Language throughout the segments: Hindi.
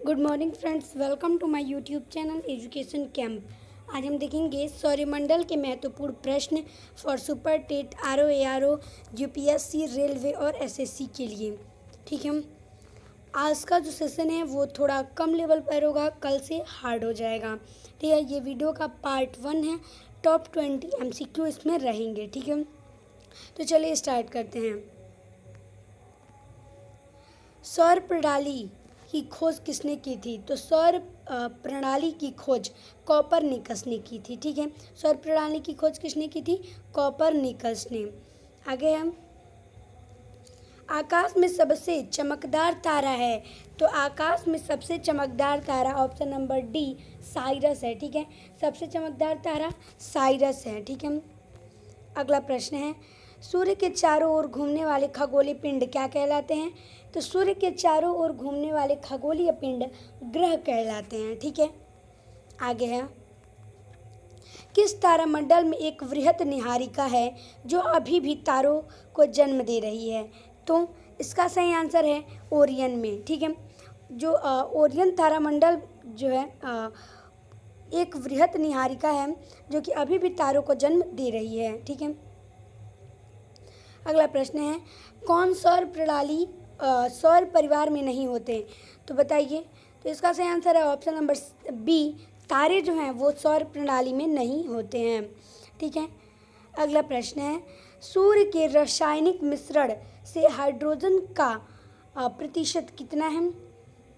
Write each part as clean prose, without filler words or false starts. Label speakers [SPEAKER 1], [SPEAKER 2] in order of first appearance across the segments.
[SPEAKER 1] Good morning friends, welcome to my YouTube channel education camp. आज हम देखेंगे सौरमंडल के महत्वपूर्ण प्रश्न for super TET R O UPSC railway और एसएससी के लिए। ठीक है, आज का जो सेशन है वो थोड़ा कम लेवल पर होगा, कल से हार्ड हो जाएगा। ठीक है, ये वीडियो का पार्ट 1 है। टॉप 20 एमसीक्यू इसमें रहेंगे। ठीक है, तो चलिए स्टार्ट करते हैं। सौर प्रणाली की खोज किसने की थी? तो सौर प्रणाली की खोज कोपरनिकस ने की थी। ठीक है, सौर प्रणाली की खोज किसने की थी? कोपरनिकस ने। आगे हम, आकाश में सबसे चमकदार तारा है। तो आकाश में सबसे चमकदार तारा ऑप्शन नंबर डी साइरस है। ठीक है, सबसे चमकदार तारा साइरस है। ठीक है, अगला प्रश्न है, सूर्य के चारों ओर घूमने वाले खगोलीय पिंड क्या कहलाते हैं? तो सूर्य के चारों ओर घूमने वाले खगोलीय पिंड ग्रह कहलाते हैं। ठीक है, आगे है, किस तारामंडल में एक वृहत निहारिका है जो अभी भी तारों को जन्म दे रही है? तो इसका सही आंसर है ओरियन में। ठीक है, जो ओरियन तारामंडल जो है एक वृहत निहारिका है जो कि अभी भी तारों को जन्म दे रही है। ठीक है, अगला प्रश्न है, कौन सौर प्रणाली सौर परिवार में नहीं होते? तो बताइए। तो इसका सही आंसर है ऑप्शन नंबर बी, तारे जो हैं वो सौर प्रणाली में नहीं होते हैं। ठीक है, अगला प्रश्न है, सूर्य के रासायनिक मिश्रण से हाइड्रोजन का प्रतिशत कितना है?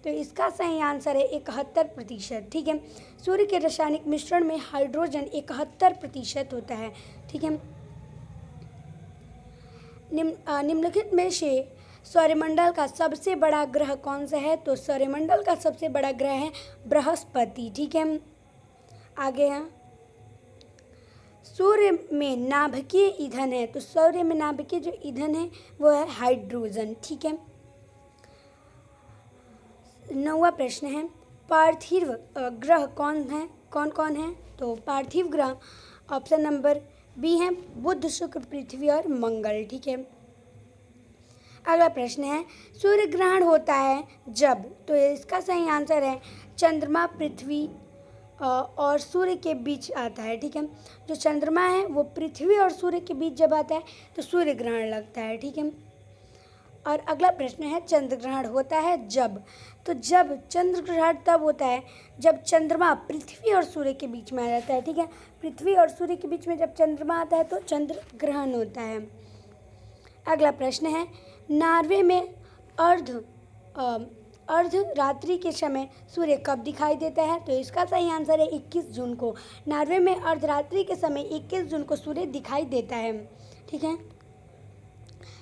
[SPEAKER 1] तो इसका सही आंसर है 71%। ठीक है, सूर्य के रासायनिक मिश्रण में हाइड्रोजन 71% होता है। ठीक है, निम्नलिखित में से सौरमंडल का सबसे बड़ा ग्रह कौन सा है? तो सौरमंडल का सबसे बड़ा ग्रह है बृहस्पति। ठीक है, आगे है, सूर्य में नाभिकीय ईंधन है। तो सूर्य में नाभिकीय जो ईंधन है वो है हाइड्रोजन। ठीक है, 9वां प्रश्न है, पार्थिव ग्रह कौन कौन है? तो पार्थिव ग्रह ऑप्शन नंबर बी है बुध, शुक्र, पृथ्वी और मंगल। ठीक है, अगला प्रश्न है, सूर्य ग्रहण होता है जब? तो इसका सही आंसर है चंद्रमा पृथ्वी और सूर्य के बीच आता है। ठीक है, जो चंद्रमा है वो पृथ्वी और सूर्य के बीच जब आता है तो सूर्य ग्रहण लगता है। ठीक है, और अगला प्रश्न है, चंद्र ग्रहण होता है जब? तो जब चंद्र ग्रहण तब होता है जब चंद्रमा पृथ्वी और सूर्य के बीच में आ जाता है। ठीक है, पृथ्वी और सूर्य के बीच में जब चंद्रमा आता है तो चंद्र ग्रहण होता है। अगला प्रश्न है, नॉर्वे में अर्ध रात्रि के समय सूर्य कब दिखाई देता है? तो इसका सही आंसर है 21 जून को। नॉर्वे में अर्धरात्रि के समय 21 जून को सूर्य दिखाई देता है। ठीक है,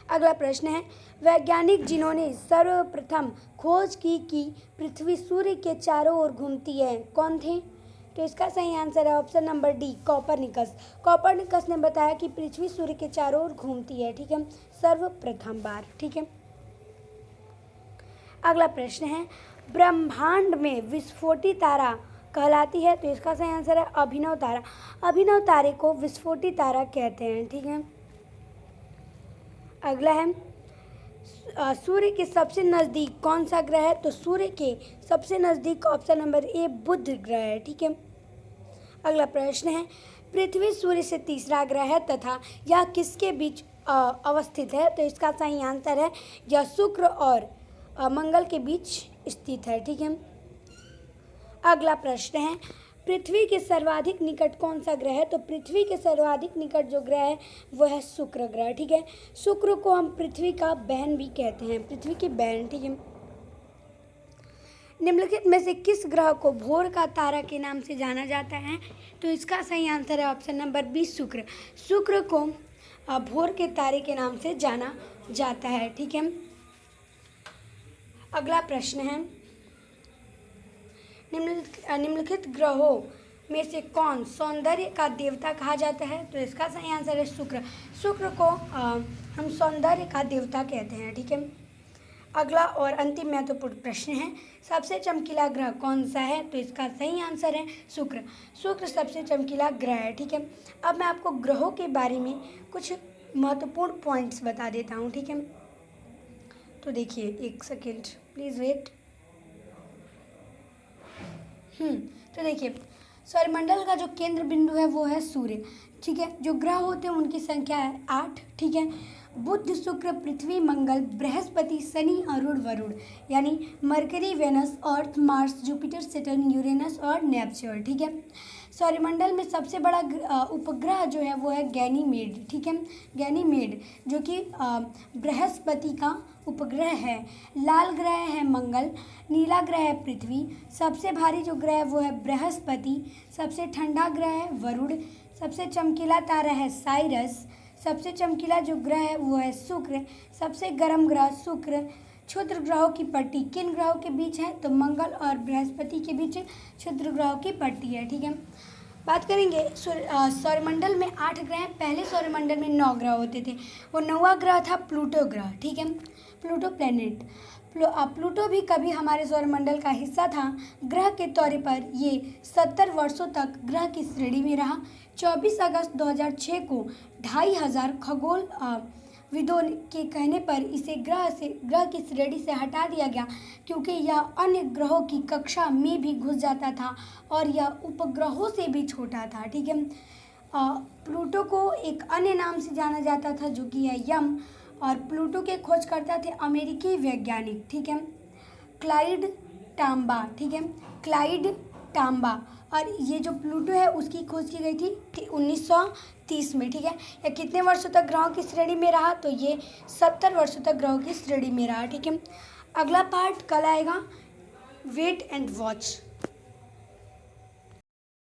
[SPEAKER 1] अगला प्रश्न है, वैज्ञानिक जिन्होंने सर्वप्रथम खोज की कि पृथ्वी सूर्य के चारों ओर घूमती है, कौन थे? तो इसका सही आंसर है option number D Copernicus. Copernicus ने बताया कि पृथ्वी सूर्य के चारों ओर घूमती है। ठीक है, सर्वप्रथम बार। ठीक है, अगला प्रश्न है, ब्रह्मांड में विस्फोटी तारा कहलाती है? तो इसका सही आंसर है अभिनव तारा। अभिनव तारे को विस्फोटी तारा कहते हैं। ठीक है, अगला है, सूर्य के सबसे नज़दीक कौन सा ग्रह है? तो सूर्य के सबसे नज़दीक ऑप्शन नंबर ए बुध ग्रह है। ठीक है, अगला प्रश्न है, पृथ्वी सूर्य से तीसरा ग्रह है तथा यह किसके बीच अवस्थित है? तो इसका सही आंसर है यह शुक्र और मंगल के बीच स्थित है। ठीक है, अगला प्रश्न है, पृथ्वी के सर्वाधिक निकट कौन सा ग्रह है? तो पृथ्वी के सर्वाधिक निकट जो ग्रह है वो है शुक्र ग्रह। ठीक है, शुक्र को हम पृथ्वी का बहन भी कहते हैं, पृथ्वी की बहन। ठीक है, निम्नलिखित में से किस ग्रह को भोर का तारा के नाम से जाना जाता है? तो इसका सही आंसर है ऑप्शन नंबर बी शुक्र। शुक्र को भोर के तारे के नाम से जाना जाता है। ठीक है, अगला प्रश्न है, निम्नलिखित ग्रहों में से कौन सौंदर्य का देवता कहा जाता है? तो इसका सही आंसर है शुक्र। शुक्र को हम सौंदर्य का देवता कहते हैं। ठीक है, अगला और अंतिम महत्वपूर्ण प्रश्न है, सबसे चमकीला ग्रह कौन सा है? तो इसका सही आंसर है शुक्र। शुक्र सबसे चमकीला ग्रह है। ठीक है, अब मैं आपको ग्रहों के बारे में कुछ महत्वपूर्ण पॉइंट्स बता देता हूँ। ठीक है, तो देखिए, एक सेकेंड प्लीज़ वेट। तो देखिए, सौरमंडल का जो केंद्र बिंदु है वो है सूर्य, ठीक है। जो ग्रह होते हैं उनकी संख्या है 8, ठीक है। बुध, शुक्र, पृथ्वी, मंगल, बृहस्पति, शनि, अरुण, वरुण, यानी मरकरी, वेनस, अर्थ, मार्स, जुपिटर, सैटर्न, यूरेनस और नेपच्यून, ठीक है। सौरमंडल में सबसे बड़ा उपग्रह जो है वो है गैनीमेड, ठीक है। गैनीमेड जो कि बृहस्पति का उपग्रह है। लाल ग्रह है मंगल, नीला ग्रह है पृथ्वी, सबसे भारी जो ग्रह है वो है बृहस्पति, सबसे ठंडा ग्रह है वरुण, सबसे चमकीला तारा है साइरस, सबसे चमकीला जो ग्रह है वो है शुक्र, सबसे गर्म ग्रह शुक्र। क्षुद्र ग्रहों की पट्टी किन ग्रहों के बीच है, तो मंगल और बृहस्पति के बीच क्षुद्र ग्रहों की पट्टी है, ठीक है। बात करेंगे सौरमंडल में 8 ग्रह। पहले सौरमंडल में 9 ग्रह होते थे। वो 9वां ग्रह था प्लूटो ग्रह, ठीक है, प्लूटो प्लैनेट। प्लूटो भी कभी हमारे सौरमंडल का हिस्सा था। ग्रह के तौर पर ये 70 वर्षों तक ग्रह की श्रेणी में रहा। 24 अगस्त 2006 को 2500 खगोल विदों के कहने पर इसे ग्रह की श्रेणी से हटा दिया गया, क्योंकि यह अन्य ग्रहों की कक्षा में भी घुस जाता था और यह उपग्रहों से भी छोटा था, ठीक है। प्लूटो को एक अन्य नाम से जाना जाता था जो कि है यम, और प्लूटो के खोजकर्ता थे अमेरिकी वैज्ञानिक, ठीक है, क्लाइड टाम्बा, ठीक है, क्लाइड टाम्बा। और ये जो प्लूटो है उसकी खोज की गई थी 1930 में, ठीक है। यह कितने वर्षों तक ग्रहों की श्रेणी में रहा, तो ये 70 वर्षों तक ग्रहों की श्रेणी में रहा, ठीक है। अगला पार्ट कल आएगा, वेट एंड वॉच।